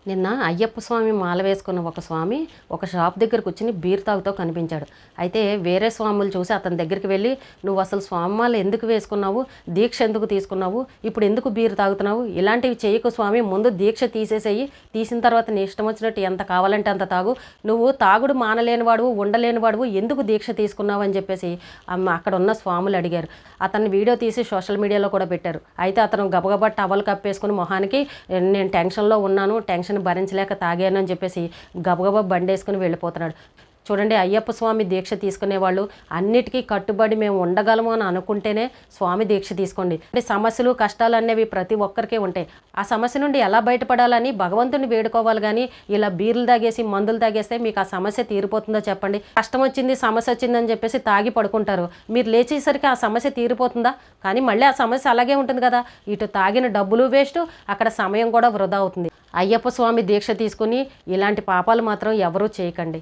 నిన్న అయ్యప్ప స్వామి మాల వేసుకున్న ఒక స్వామి ఒక షాప్ దగ్గర కూర్చుని బీర్ తాగుతూ కనిపించాడు. అయితే వేరే స్వాములు చూసి అతని దగ్గరికి వెళ్ళి, నువ్వు అసలు స్వామి మాల ఎందుకు వేసుకున్నావు, దీక్ష ఎందుకు తీసుకున్నావు, ఇప్పుడు ఎందుకు బీర్ తాగుతున్నావు, ఇలాంటివి చేయకు స్వామి, ముందు దీక్ష తీసేసేయి, తీసిన తర్వాత నీ ఇష్టం వచ్చినట్టు ఎంత కావాలంటే అంత తాగు, నువ్వు తాగుడు మానలేనివాడు ఉండలేనివాడు ఎందుకు దీక్ష తీసుకున్నావు అని చెప్పేసి అక్కడ ఉన్న స్వాములు అడిగారు. అతన్ని వీడియో తీసి సోషల్ మీడియాలో కూడా పెట్టారు. అయితే అతను గబగబా టవల్ కప్పేసుకుని మొహానికి, నేను టెన్షన్లో ఉన్నాను, టెన్షన్ భరించలేక తాగాను అని చెప్పేసి గబగబా బండేసుకుని వెళ్ళిపోతున్నాడు. చూడండి, అయ్యప్ప స్వామి దీక్ష తీసుకునే వాళ్ళు అన్నిటికీ కట్టుబడి మేము ఉండగలము అని అనుకుంటేనే స్వామి దీక్ష తీసుకోండి. సమస్యలు కష్టాలు అనేవి ప్రతి ఒక్కరికి ఉంటాయి. ఆ సమస్య నుండి ఎలా బయటపడాలని భగవంతుని వేడుకోవాలి. కానీ ఇలా బీర్లు తాగేసి మందులు తాగేస్తే మీకు ఆ సమస్య తీరిపోతుందో చెప్పండి? కష్టం వచ్చింది, సమస్య వచ్చిందని చెప్పేసి తాగి పడుకుంటారు. మీరు లేచేసరికి ఆ సమస్య తీరిపోతుందా? కానీ మళ్ళీ ఆ సమస్య అలాగే ఉంటుంది కదా. ఇటు తాగిన డబ్బులు వేస్ట్, అక్కడ సమయం కూడా వృధా అవుతుంది. అయ్యప్ప స్వామి దీక్ష తీసుకుని ఇలాంటి పాపాలు మాత్రం ఎవరూ చేయకండి.